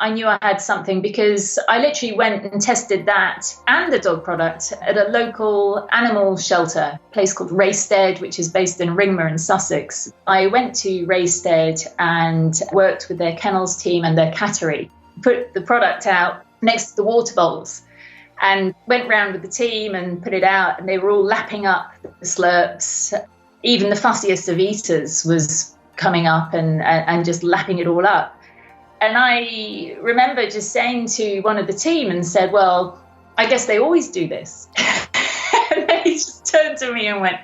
I knew I had something, because I literally went and tested that and the dog product at a local animal shelter, a place called Raisted, which is based in Ringmer in Sussex. I went to Raisted and worked with their kennels team and their cattery, put the product out next to the water bowls and went round with the team and put it out, and they were all lapping up the slurps. Even the fussiest of eaters was coming up and just lapping it all up. And I remember just saying to one of the team and said, well, I guess they always do this. And they just turned to me and went,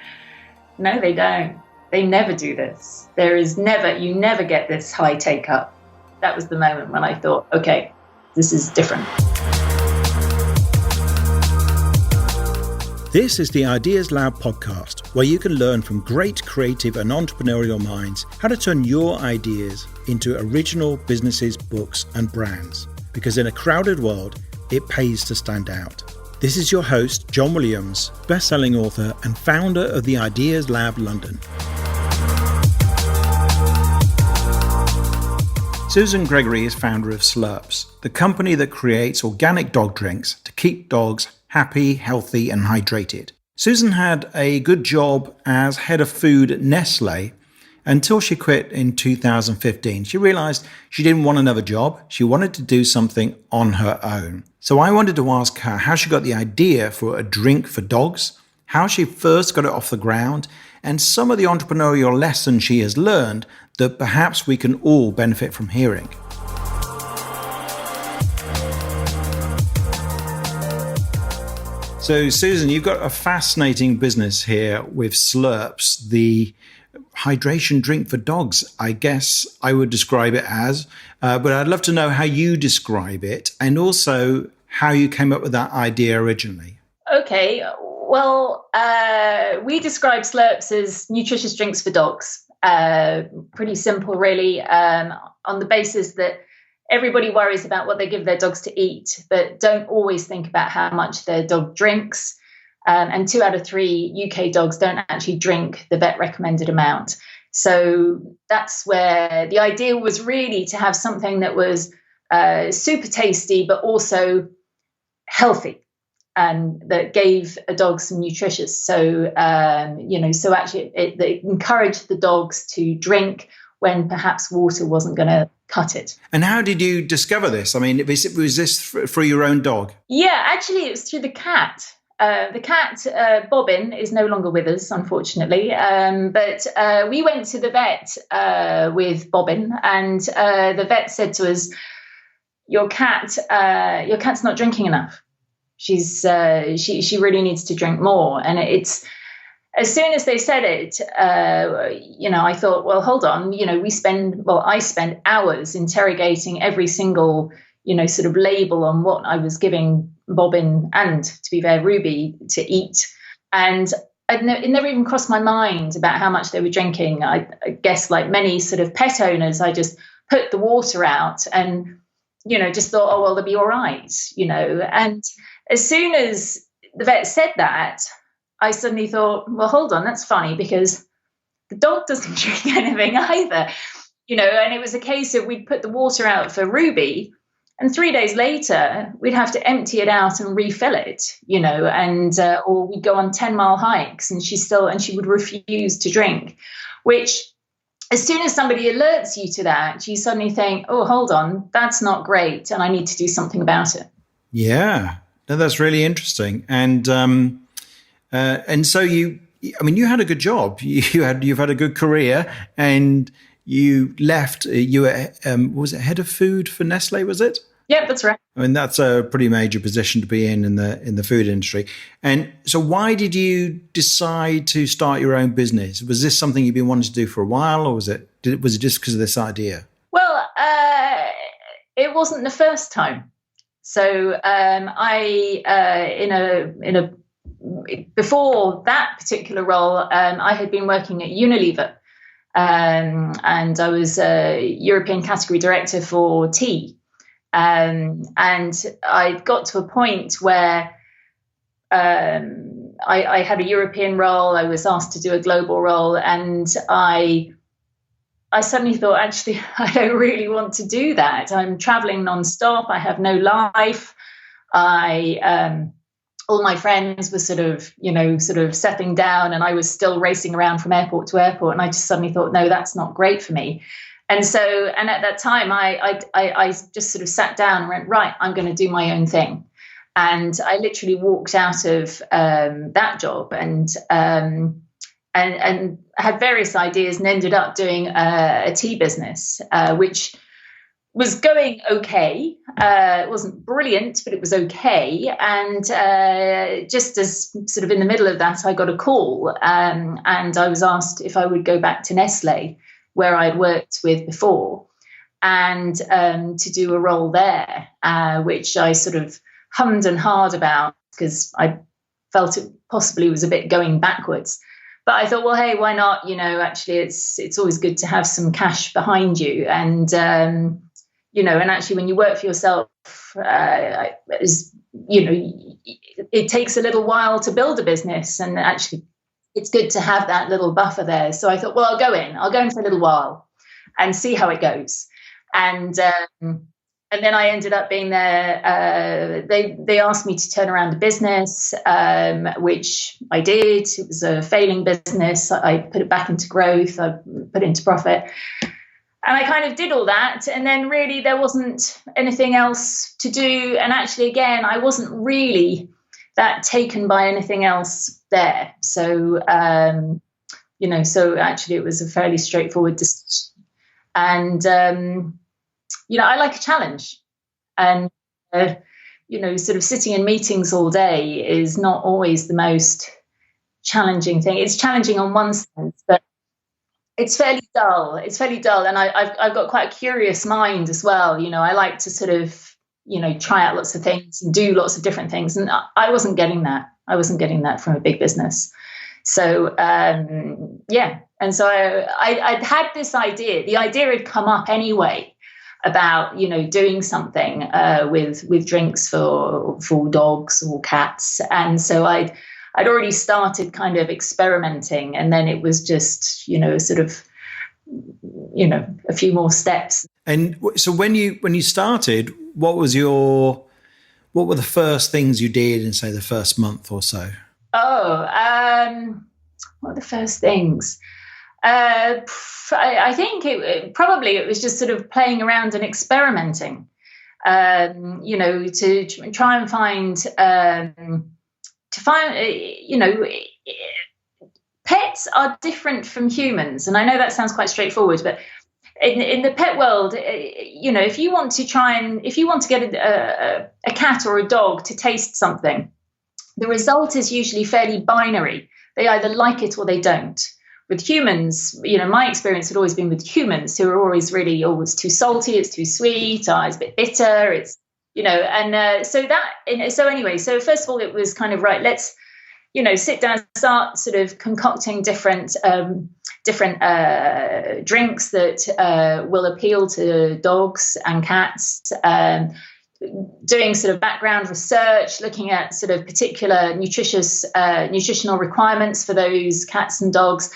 no, they don't. They never do this. You never get this high take up. That was the moment when I thought, okay, this is different. This is the Ideas Lab podcast, where you can learn from great creative and entrepreneurial minds how to turn your ideas into original businesses, books, and brands. Because in a crowded world, it pays to stand out. This is your host, John Williams, best-selling author and founder of the Ideas Lab London. Susan Gregory is founder of Slurps, the company that creates organic dog drinks to keep dogs happy, healthy, and hydrated. Susan had a good job as head of food at Nestle until she quit in 2015. She realized she didn't want another job. She wanted to do something on her own. So I wanted to ask her how she got the idea for a drink for dogs, how she first got it off the ground, and some of the entrepreneurial lessons she has learned that perhaps we can all benefit from hearing. So, Susan, you've got a fascinating business here with Slurps, the hydration drink for dogs, I guess I would describe it as. But I'd love to know how you describe it and also how you came up with that idea originally. Okay, well, we describe Slurps as nutritious drinks for dogs. Pretty simple, really, on the basis that everybody worries about what they give their dogs to eat, but don't always think about how much their dog drinks. And 2 out of 3 UK dogs don't actually drink the vet recommended amount. So that's where the idea was, really to have something that was super tasty, but also healthy, and that gave a dog some nutritious. So, so actually it encouraged the dogs to drink when perhaps water wasn't going to cut it. And how did you discover this? I mean, was this for your own dog? Yeah, actually, it was through the cat. The cat, Bobbin, is no longer with us, unfortunately. But we went to the vet with Bobbin, and the vet said to us, your cat's not drinking enough. She really needs to drink more. And it's, as soon as they said it, I thought, well, hold on, I spend hours interrogating every single, sort of label on what I was giving Bobbin and, to be fair, Ruby to eat. And it never even crossed my mind about how much they were drinking. I guess, like many sort of pet owners, I just put the water out and, just thought, oh, well, they'll be all right, And as soon as the vet said that, I suddenly thought, well, hold on, that's funny, because the dog doesn't drink anything either, and it was a case of we'd put the water out for Ruby, and 3 days later, we'd have to empty it out and refill it, or we'd go on 10-mile hikes and she would refuse to drink, which as soon as somebody alerts you to that, you suddenly think, oh, hold on, that's not great, and I need to do something about it. Yeah, no, that's really interesting. And so you had a good job. You've had a good career, and you left. You were was it head of food for Nestle? Was it? Yeah, that's right. I mean, that's a pretty major position to be in the food industry. And so, why did you decide to start your own business? Was this something you've been wanting to do for a while, or was it just because of this idea? Well, it wasn't the first time. So before that particular role, I had been working at Unilever, and I was a European category director for tea. And I got to a point where I had a European role. I was asked to do a global role, and I I suddenly thought, actually, I don't really want to do that. I'm traveling nonstop. I have no life. All my friends were sort of settling down, and I was still racing around from airport to airport. And I just suddenly thought, no, that's not great for me. And at that time, I just sort of sat down and went, right, I'm going to do my own thing. And I literally walked out of that job and had various ideas and ended up doing a tea business, which was going okay. It wasn't brilliant, but it was okay. And just as sort of in the middle of that, I got a call and I was asked if I would go back to Nestle, where I'd worked with before, and to do a role there, which I sort of hummed and hawed about because I felt it possibly was a bit going backwards. But I thought, well, hey, why not? Actually, it's always good to have some cash behind you. And, and actually when you work for yourself, it takes a little while to build a business. And actually, it's good to have that little buffer there. So I thought, well, I'll go in for a little while and see how it goes. And then I ended up being there. They asked me to turn around the business, which I did. It was a failing business. I put it back into growth. I put it into profit. And I kind of did all that. And then really there wasn't anything else to do. And actually, again, I wasn't really that taken by anything else there. So, so actually it was a fairly straightforward decision. And, I like a challenge. And, sort of sitting in meetings all day is not always the most challenging thing. It's challenging on one sense, but it's fairly dull. And I've got quite a curious mind as well. I like to sort of, try out lots of things and do lots of different things. And I wasn't getting that. From a big business. So, And so I'd had this idea. The idea had come up anyway about, doing something with drinks for dogs or cats. And so I'd already started kind of experimenting, and then it was just, sort of, a few more steps. And so when you started, what were the first things you did in, say, the first month or so? What were the first things? I think it was just sort of playing around and experimenting, to try and find, pets are different from humans. And I know that sounds quite straightforward, but in the pet world, if you want to get a cat or a dog to taste something, the result is usually fairly binary. They either like it or they don't. With humans, my experience had always been with humans who are always really, it's too salty, it's too sweet, it's a bit bitter, it's, so first of all, it was kind of, right, let's, sit down and start sort of concocting different drinks that will appeal to dogs and cats, doing sort of background research, looking at sort of particular nutritional requirements for those cats and dogs,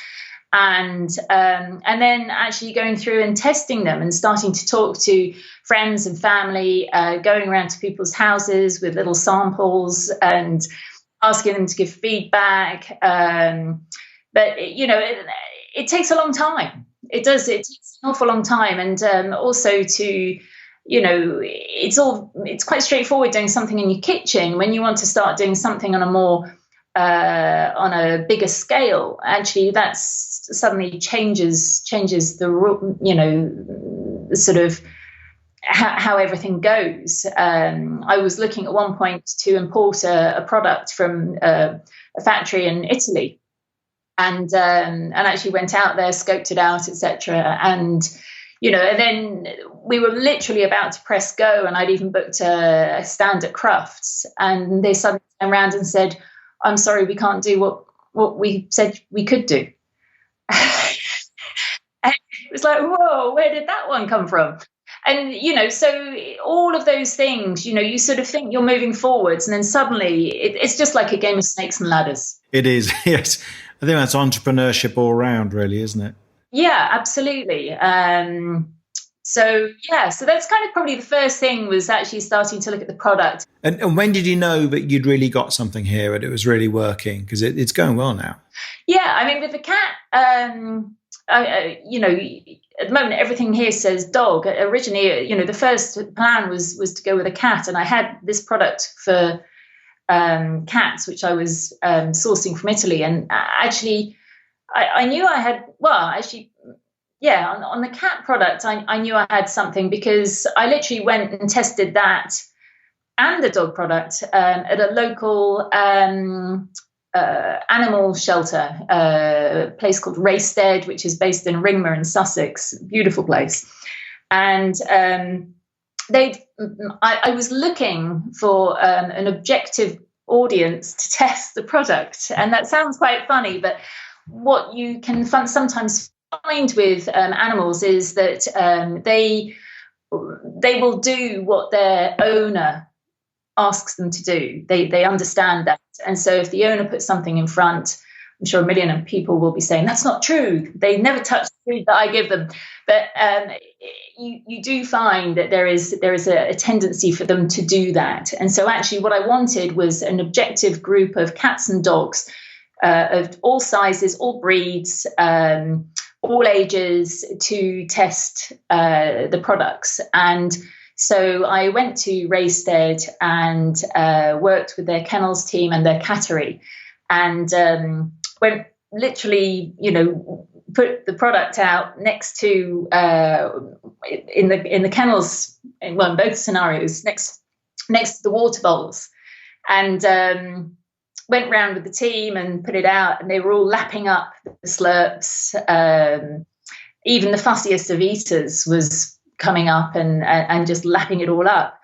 and then actually going through and testing them and starting to talk to friends and family, going around to people's houses with little samples and asking them to give feedback. But it takes a long time. It does. It takes an awful long time, and also to it's quite straightforward doing something in your kitchen. When you want to start doing something on a more on a bigger scale, actually that's suddenly changes the sort of how everything goes. I was looking at one point to import a product from a factory in Italy, and actually went out there, scoped it out, etc. And then we were literally about to press go, and I'd even booked a stand at Crufts, and they suddenly turned around and said, "I'm sorry, we can't do what we said we could do." And it was like, whoa, where did that one come from? And, so all of those things, you sort of think you're moving forwards, and then suddenly it's just like a game of snakes and ladders. It is, yes. I think that's entrepreneurship all around, really, isn't it? Yeah, absolutely. So that's kind of probably the first thing, was actually starting to look at the product. And when did you know that you'd really got something here and it was really working? Because it's going well now. Yeah, I mean, with the cat, at the moment everything here says dog. Originally, the first plan was to go with a cat, and I had this product for cats, which I was sourcing from Italy, and actually, I knew I had. Well, actually, yeah, on the cat product, I knew I had something, because I literally went and tested that and the dog product at a local animal shelter, a place called Racestead, which is based in Ringmer in Sussex. Beautiful place. And I was looking for an objective audience to test the product. And that sounds quite funny, but what you can sometimes find with animals is that they will do what their owner asks them to do. They understand that. And so if the owner puts something in front, I'm sure a million of people will be saying, that's not true. They never touch the food that I give them. But you do find that there is a tendency for them to do that. And so actually what I wanted was an objective group of cats and dogs of all sizes, all breeds, all ages, to test the products. And so I went to Racestead and worked with their kennels team and their cattery, and went literally, put the product out next to in the kennels, well, in both scenarios, next to the water bowls, and went round with the team and put it out, and they were all lapping up the slurps. Even the fussiest of eaters was coming up and just lapping it all up.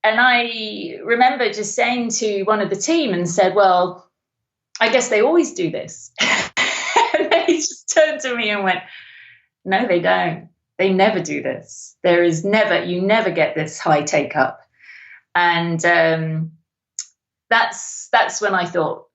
And I remember just saying to one of the team and said, well, I guess they always do this. And they just turned to me and went, no, they don't. They never do this. You never get this high take up. And that's when I thought,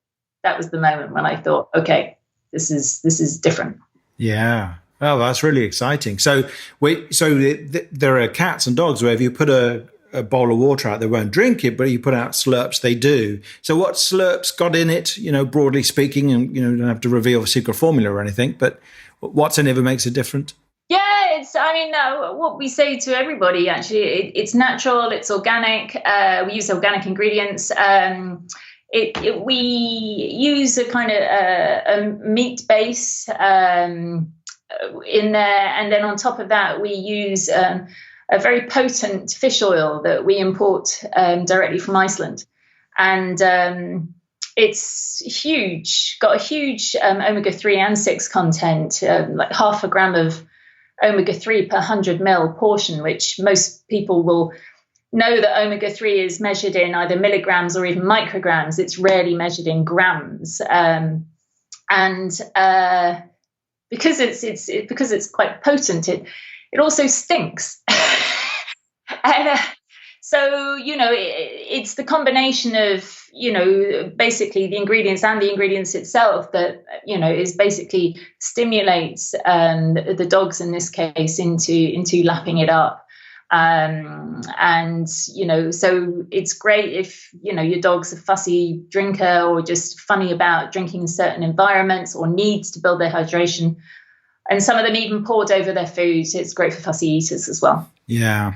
that was the moment when I thought, okay, this is different. Yeah. Oh, that's really exciting. So there are cats and dogs where if you put a bowl of water out, they won't drink it, but you put out slurps, they do. So what slurps got in it, broadly speaking, and, you don't have to reveal the secret formula or anything, but what's in it that makes it different? Yeah, what we say to everybody, actually, it's natural, it's organic. We use organic ingredients. We use a kind of a meat base in there, and then on top of that we use a very potent fish oil that we import directly from Iceland, and it's huge, got a huge omega-3 and 6 content, like 0.5 gram of omega-3 per 100 ml portion, which most people will know that omega-3 is measured in either milligrams or even micrograms. It's rarely measured in grams, because it's quite potent, it also stinks. And so it's the combination of basically the ingredients and the ingredients itself that is basically stimulates the dogs in this case into lapping it up. So it's great if your dog's a fussy drinker or just funny about drinking in certain environments or needs to build their hydration, and some of them even poured over their food. It's great for fussy eaters as well. Yeah.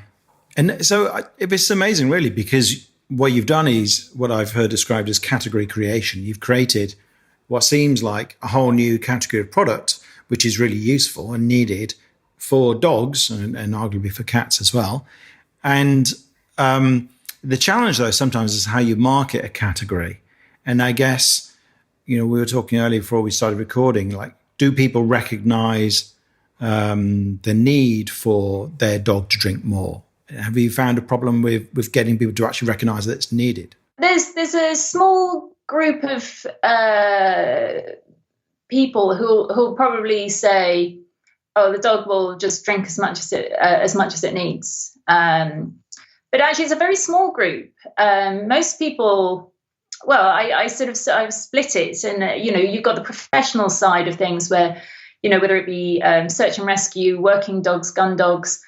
And so it's amazing, really, because what you've done is what I've heard described as category creation. You've created what seems like a whole new category of product, which is really useful and needed for dogs and arguably for cats as well. And the challenge, though, sometimes is how you market a category. And I guess, we were talking earlier before we started recording, like, do people recognize the need for their dog to drink more? Have you found a problem with getting people to actually recognize that it's needed? There's a small group of people who'll probably say, oh, the dog will just drink as much as it needs. But actually, it's a very small group. Most people, well, I've split it, and you've got the professional side of things where whether it be search and rescue, working dogs, gun dogs,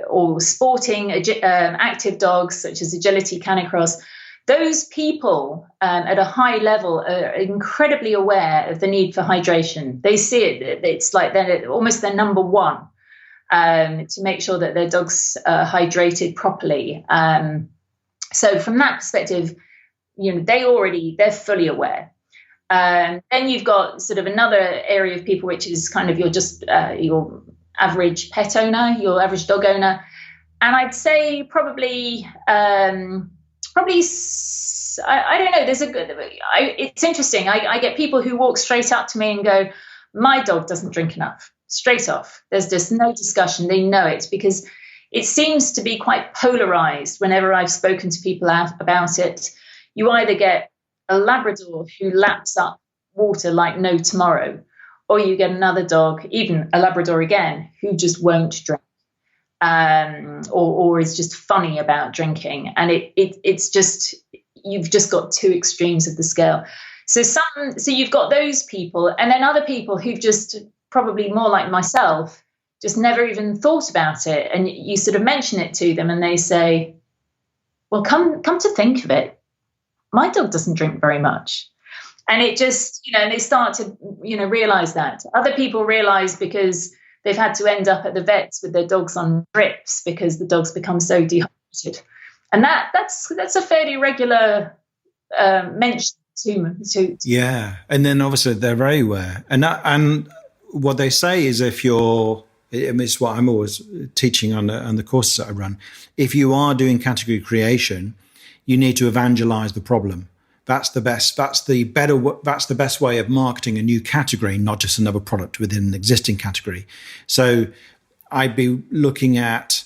or sporting active dogs such as agility, canicross. Those people at a high level are incredibly aware of the need for hydration. They see it. It's like they're almost their number one to make sure that their dog's hydrated properly. So from that perspective, they're fully aware. Then you've got sort of another area of people, which is kind of your average pet owner, your average dog owner. And I'd say probably, I don't know. It's interesting. I get people who walk straight up to me and go, my dog doesn't drink enough, straight off. There's just no discussion. They know it, because it seems to be quite polarized whenever I've spoken to people about it. You either get a Labrador who laps up water like no tomorrow, or you get another dog, even a Labrador again, who just won't drink. Or is just funny about drinking, and it's just, you've just got two extremes of the scale. So you've got those people, and then other people who've just, probably more like myself, just never even thought about it, and you sort of mention it to them, and they say, "Well, come to think of it, my dog doesn't drink very much." And it just, they start to, realize that. Other people realize because they've had to end up at the vets with their dogs on drips because the dogs become so dehydrated, and that's a fairly regular mention to. Yeah, and then obviously they're very aware, and what they say is, if you're, it's what I'm always teaching on the courses that I run. If you are doing category creation, you need to evangelize the problem. That's the best way of marketing a new category, not just another product within an existing category. So I'd be looking at,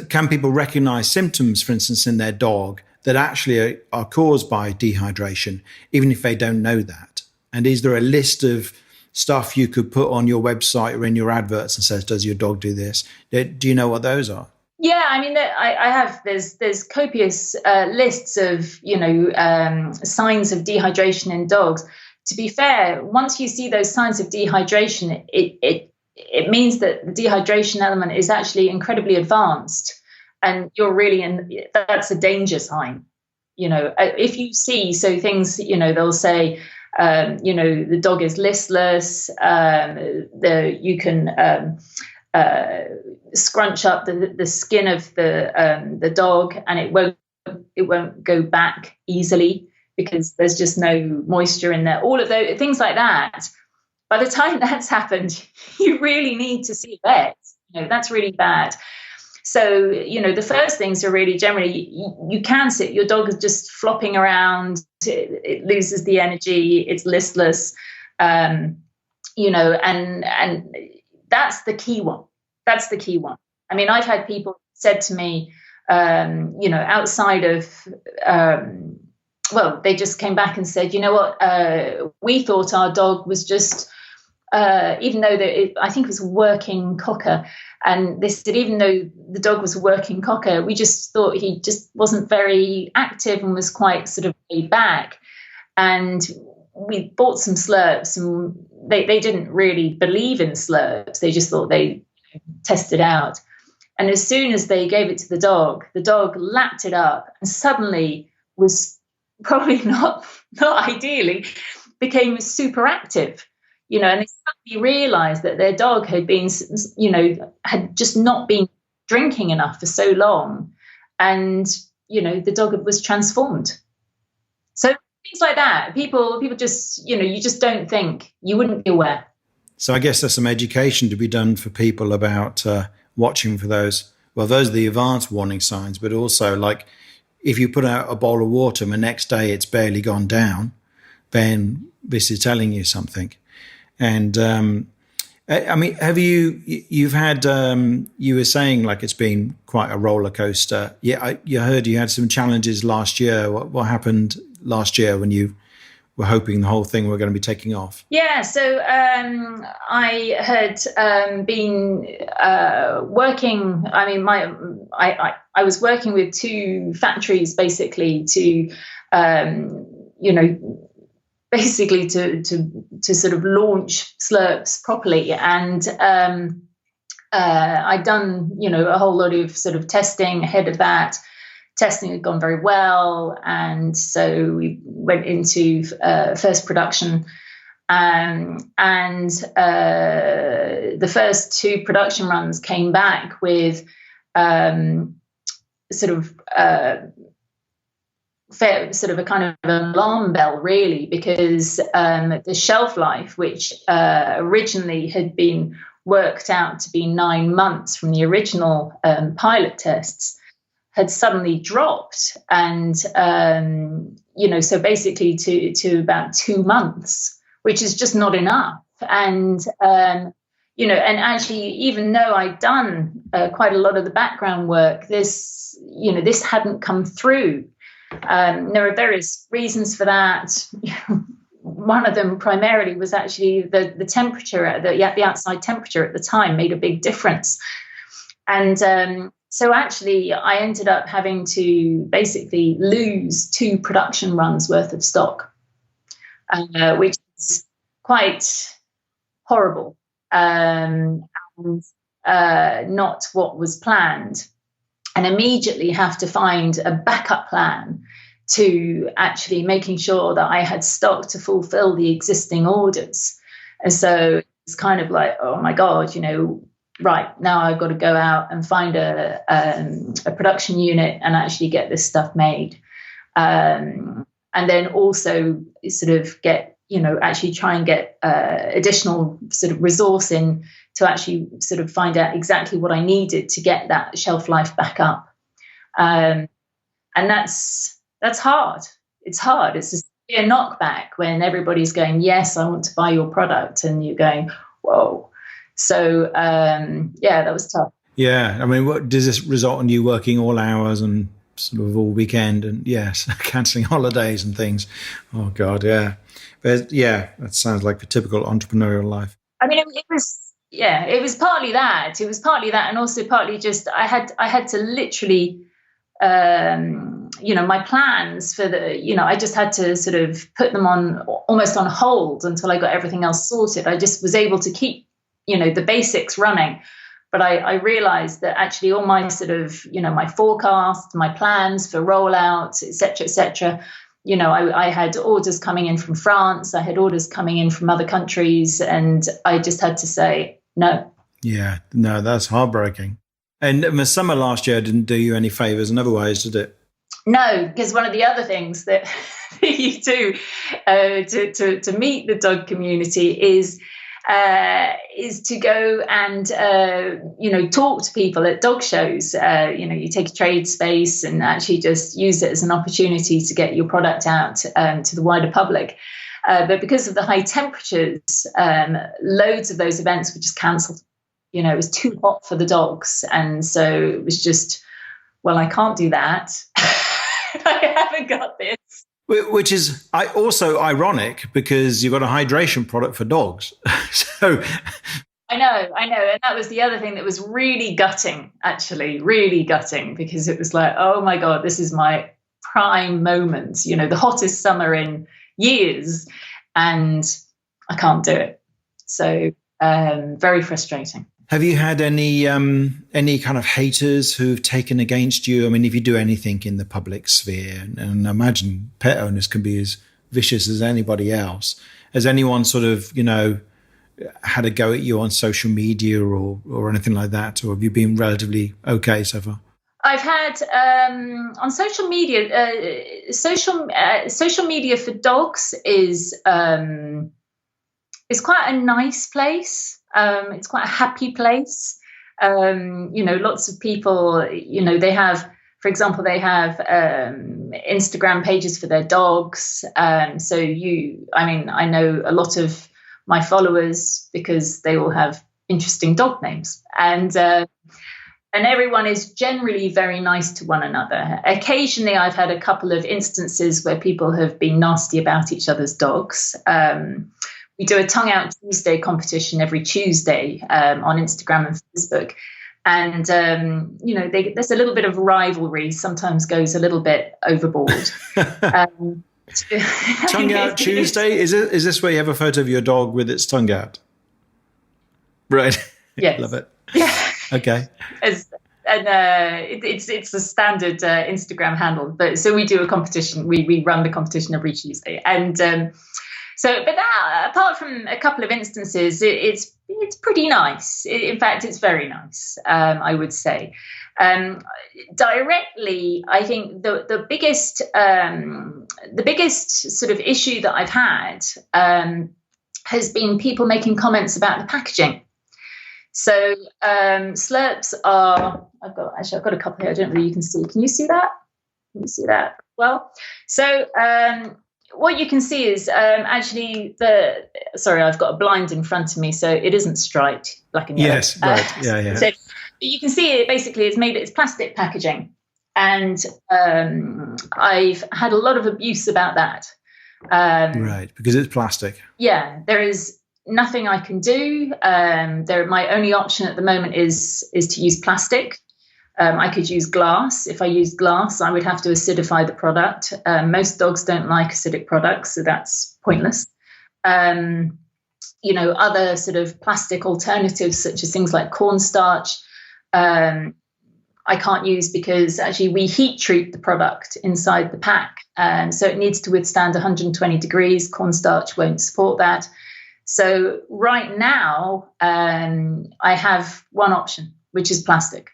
can people recognize symptoms, for instance, in their dog that actually are caused by dehydration, even if they don't know that? And is there a list of stuff you could put on your website or in your adverts and says, does your dog do this? Do you know what those are? Yeah, I mean, I have. There's copious lists of signs of dehydration in dogs. To be fair, once you see those signs of dehydration, it means that the dehydration element is actually incredibly advanced, and you're really that's a danger sign. If you see things, they'll say, the dog is listless. You can scrunch up the skin of the dog, and it won't go back easily because there's just no moisture in there. All of those things like that. By the time that's happened, you really need to see a vet. That's really bad. So, the first things are really generally, you can sit, your dog is just flopping around, it loses the energy, it's listless, and that's the key one. That's the key one. I mean, I've had people said to me, outside of, they just came back and said, we thought our dog was just, even though I think it was working cocker. And they said, even though the dog was working cocker, we just thought he just wasn't very active and was quite sort of laid back. And we bought some Slurps, and they didn't really believe in Slurps. They just thought they tested out. And as soon as they gave it to the dog lapped it up and suddenly was probably not ideally became super active, and they suddenly realized that their dog had been, had just not been drinking enough for so long. And, the dog was transformed. So things like that, people just, you just don't think, you wouldn't be aware. So I guess there's some education to be done for people about watching for those. Well, those are the advanced warning signs, but also like if you put out a bowl of water and the next day it's barely gone down, then this is telling you something. And I mean, you've had, you were saying like it's been quite a roller coaster. Yeah, you heard you had some challenges last year. What happened last year when you were hoping the whole thing were going to be taking off? Yeah, so I had been working. I mean, I was working with two factories basically to, basically to sort of launch Slurps properly. And I'd done, a whole lot of sort of testing ahead of that. Testing had gone very well, and so we went into first production. And the first 2 production runs came back with sort of a kind of alarm bell, really, because the shelf life, which originally had been worked out to be 9 months from the original pilot tests, had suddenly dropped, and so basically to about 2 months, which is just not enough. And and actually, even though I'd done quite a lot of the background work, this hadn't come through. There are various reasons for that. One of them primarily was actually the temperature, the outside temperature at the time made a big difference. And so actually I ended up having to basically lose 2 production runs worth of stock, which is quite horrible, and not what was planned. And immediately have to find a backup plan to actually making sure that I had stock to fulfill the existing orders. And so it's kind of like, oh my God, right now I've got to go out and find a production unit and actually get this stuff made. And then also sort of get, actually try and get additional sort of resource in to actually sort of find out exactly what I needed to get that shelf life back up. And that's hard. It's hard. It's a knockback when everybody's going, yes, I want to buy your product. And you're going, whoa. So, that was tough. Yeah. I mean, what does this result in you working all hours and sort of all weekend and yes, cancelling holidays and things? Oh God. Yeah. But yeah, that sounds like a typical entrepreneurial life. I mean, it was partly that. It was partly that. And also partly just, I had to literally, my plans for I just had to sort of put them almost on hold until I got everything else sorted. I just was able to keep, the basics running. But I realized that actually all my sort of, my forecast, my plans for rollout, et cetera, I had orders coming in from France. I had orders coming in from other countries. And I just had to say no. Yeah, no, that's heartbreaking. And the summer last year didn't do you any favors in other ways, did it? No, because one of the other things that you do to meet the dog community is to go and talk to people at dog shows. You take a trade space and actually just use it as an opportunity to get your product out to the wider public. But because of the high temperatures, loads of those events were just cancelled. It was too hot for the dogs, and so it was just, well, I can't do that. I haven't got this. Which is also ironic because you've got a hydration product for dogs. So I know. And that was the other thing that was really gutting, actually, really gutting, because it was like, oh my God, this is my prime moment, the hottest summer in years, and I can't do it. So very frustrating. Have you had any kind of haters who've taken against you? I mean, if you do anything in the public sphere, and I imagine pet owners can be as vicious as anybody else, has anyone sort of, had a go at you on social media or anything like that? Or have you been relatively okay so far? I've had on social media, social media for dogs is quite a nice place. It's quite a happy place. Lots of people, they have, for example, Instagram pages for their dogs. I know a lot of my followers because they all have interesting dog names, and everyone is generally very nice to one another. Occasionally, I've had a couple of instances where people have been nasty about each other's dogs. We do a Tongue Out Tuesday competition every Tuesday on Instagram and Facebook. And, there's a little bit of rivalry, sometimes goes a little bit overboard. Tongue out Tuesday. Is this where you have a photo of your dog with its tongue out? Right. Yes. Love it. Yeah. Okay. It's a standard Instagram handle. But so we do a competition. We run the competition every Tuesday, and but that, apart from a couple of instances, it's pretty nice. In fact, it's very nice. I would say. Directly, I think the biggest sort of issue that I've had has been people making comments about the packaging. So Slurps are, I've got a couple here. I don't know if you can see. Can you see that? Can you see that? Well, so what you can see is actually sorry, I've got a blind in front of me, so it isn't striped black and yellow. Yes, right. Yeah. So you can see it basically. It's plastic packaging, and I've had a lot of abuse about that. Right, because it's plastic. Yeah, there is nothing I can do. My only option at the moment is to use plastic. I could use glass. If I used glass, I would have to acidify the product. Most dogs don't like acidic products, so that's pointless. Other sort of plastic alternatives, such as things like cornstarch, I can't use because actually we heat treat the product inside the pack. So it needs to withstand 120 degrees. Cornstarch won't support that. So right now, I have one option, which is plastic.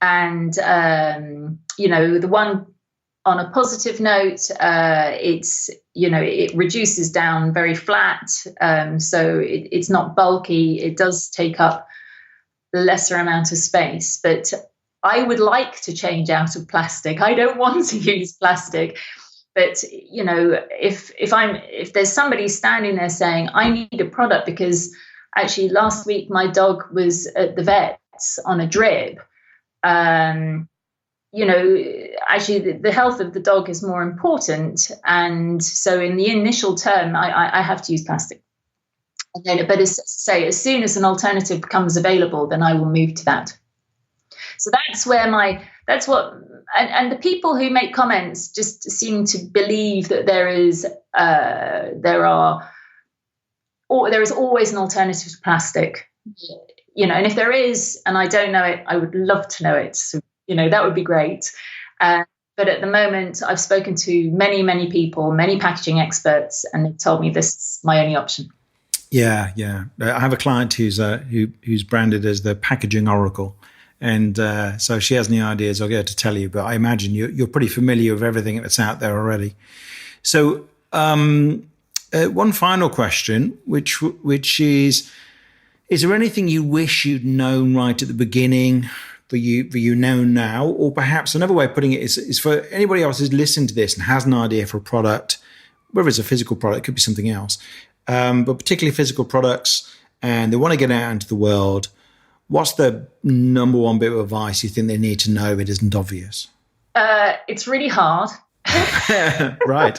And, the one on a positive note, it reduces down very flat. So it's not bulky. It does take up a lesser amount of space. But I would like to change out of plastic. I don't want to use plastic. But, if there's somebody standing there saying, I need a product because actually last week my dog was at the vet's on a drip, actually the health of the dog is more important. And so in the initial term, I have to use plastic. But as soon as an alternative becomes available, then I will move to that. So and the people who make comments just seem to believe that there is always an alternative to plastic, and if there is, and I don't know it, I would love to know it. So, that would be great. But at the moment, I've spoken to many, many people, many packaging experts, and they've told me this is my only option. Yeah. I have a client who's branded as the packaging oracle. And so she has any ideas, I'll get her to tell you. But I imagine you're pretty familiar with everything that's out there already. So one final question, which is there anything you wish you'd known right at the beginning that you know now? Or perhaps another way of putting it is for anybody else who's listened to this and has an idea for a product, whether it's a physical product, it could be something else, but particularly physical products, and they want to get out into the world. What's the number one bit of advice you think they need to know if it isn't obvious? It's really hard. Right.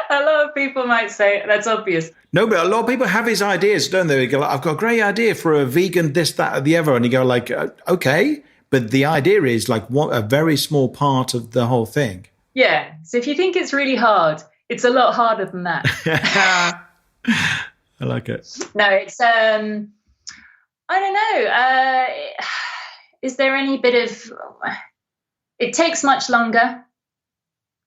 A lot of people might say that's obvious. No, but a lot of people have these ideas, don't they? They go, I've got a great idea for a vegan this, that, or the other. And you go like, okay. But the idea is like a very small part of the whole thing. Yeah. So if you think it's really hard, it's a lot harder than that. I like it. No, it's... I don't know. Is there any bit of... It takes much longer.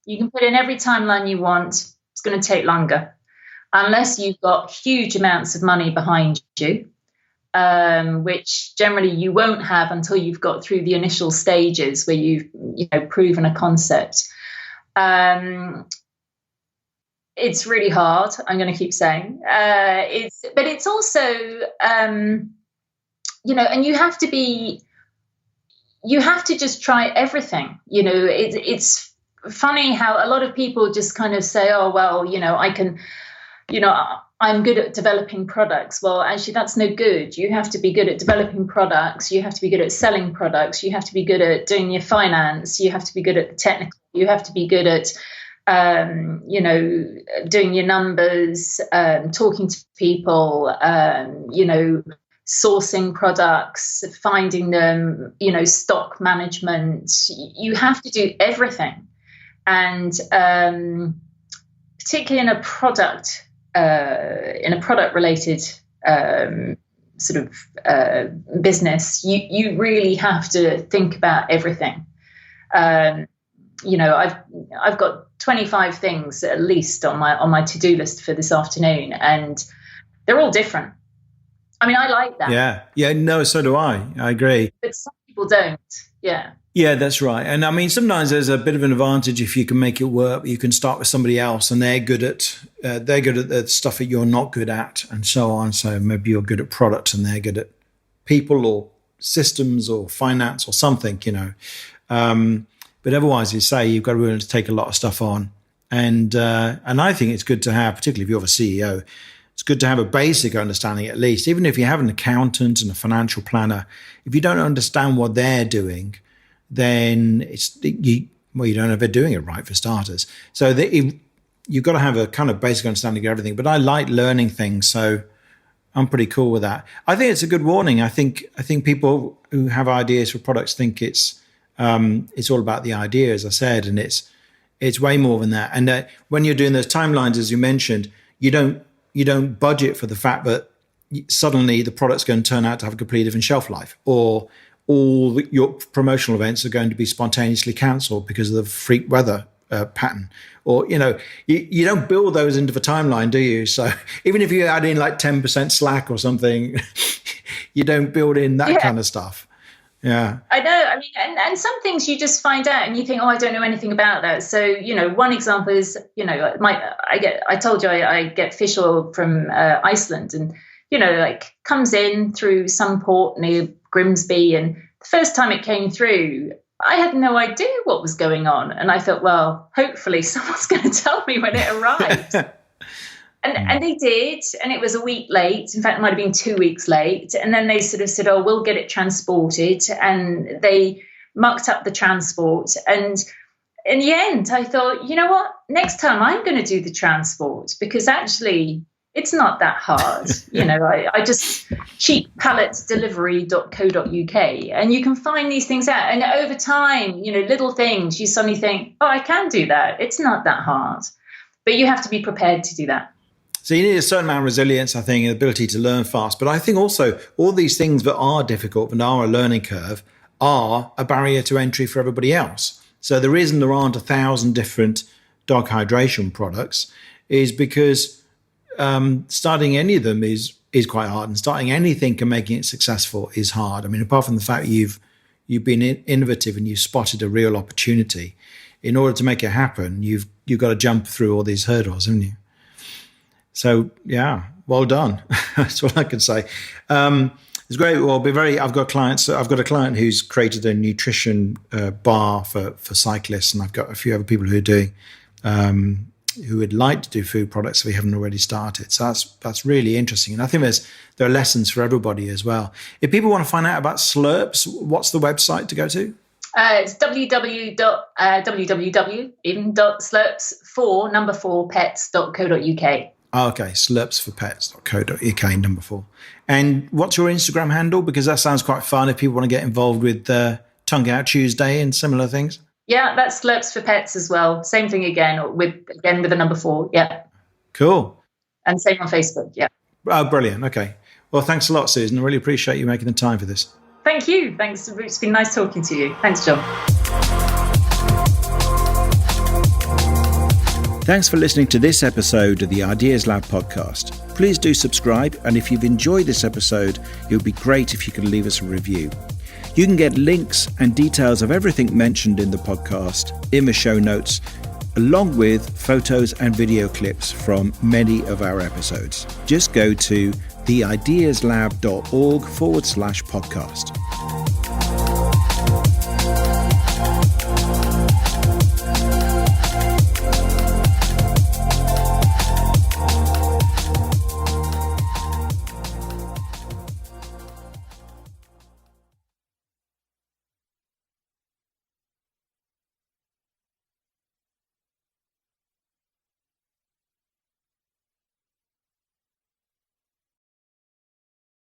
You can put in every timeline you want. It's going to take longer. Unless you've got huge amounts of money behind you, which generally you won't have until you've got through the initial stages where you've proven a concept. It's really hard. I'm going to keep saying. But it's also... and you have to just try everything. It's funny how a lot of people just kind of say, oh, well, I can, I'm good at developing products. Well, actually, that's no good. You have to be good at developing products. You have to be good at selling products. You have to be good at doing your finance. You have to be good at the technical. You have to be good at, doing your numbers, talking to people, sourcing products, finding them, stock management. You have to do everything. and particularly in a product related sort of business, you really have to think about everything. I've got 25 things at least on my to-do list for this afternoon, and they're all different. I mean, I like that. Yeah. No, so do I. I agree. But some people don't. Yeah. Yeah, that's right. And I mean, sometimes there's a bit of an advantage if you can make it work. You can start with somebody else, and they're good at the stuff that you're not good at, and so on. So maybe you're good at product, and they're good at people or systems or finance or something, But otherwise, you say you've got to be willing to take a lot of stuff on, and I think it's good to have, particularly if you're a CEO, it's good to have a basic understanding at least. Even if you have an accountant and a financial planner, if you don't understand what they're doing, then you don't know if they're doing it right, for starters. So you've got to have a kind of basic understanding of everything. But I like learning things, so I'm pretty cool with that. I think it's a good warning. I think people who have ideas for products think it's all about the idea, as I said, and it's way more than that. And when you're doing those timelines, as you mentioned, you don't budget for the fact that suddenly the product's going to turn out to have a completely different shelf life, or all your promotional events are going to be spontaneously cancelled because of the freak weather pattern. Or, you don't build those into the timeline, do you? So even if you add in like 10% slack or something, you don't build in that kind of stuff. Yeah, I know. I mean, and some things you just find out and you think, oh, I don't know anything about that. So, one example is, I told you I get fish oil from Iceland, and, comes in through some port near Grimsby. And the first time it came through, I had no idea what was going on. And I thought, well, hopefully someone's going to tell me when it arrived. And they did, and it was a week late. In fact, it might have been 2 weeks late. And then they sort of said, oh, we'll get it transported. And they mucked up the transport. And in the end, I thought, you know what? Next time I'm going to do the transport, because actually it's not that hard. I just cheappalletdelivery.co.uk, and you can find these things out. And over time, little things, you suddenly think, oh, I can do that. It's not that hard. But you have to be prepared to do that. So you need a certain amount of resilience, I think, and ability to learn fast. But I think also all these things that are difficult and are a learning curve are a barrier to entry for everybody else. So the reason there aren't 1,000 different dog hydration products is because starting any of them is quite hard, and starting anything and making it successful is hard. I mean, apart from the fact you've been innovative and you've spotted a real opportunity, in order to make it happen, you've got to jump through all these hurdles, haven't you? So yeah, well done. That's what I can say. It's great. Well, I've got clients. I've got a client who's created a nutrition bar for cyclists, and I've got a few other people who are doing who would like to do food products if we haven't already started. So that's really interesting, and I think there are lessons for everybody as well. If people want to find out about Slurps, what's the website to go to? It's www.slurps4pets.co.uk. Oh, okay, slurpsforpets.co.uk, number 4. And what's your Instagram handle? Because that sounds quite fun if people want to get involved with Tongue Out Tuesday and similar things. Yeah, that's Slurps for Pets as well. Same thing again with the number 4. Yeah. Cool. And same on Facebook. Yeah. Oh, brilliant. Okay. Well, thanks a lot, Susan. I really appreciate you making the time for this. Thank you. Thanks. It's been nice talking to you. Thanks, John. Thanks for listening to this episode of the Ideas Lab podcast. Please do subscribe, and if you've enjoyed this episode, it would be great if you could leave us a review. You can get links and details of everything mentioned in the podcast in the show notes, along with photos and video clips from many of our episodes. Just go to theideaslab.org/podcast.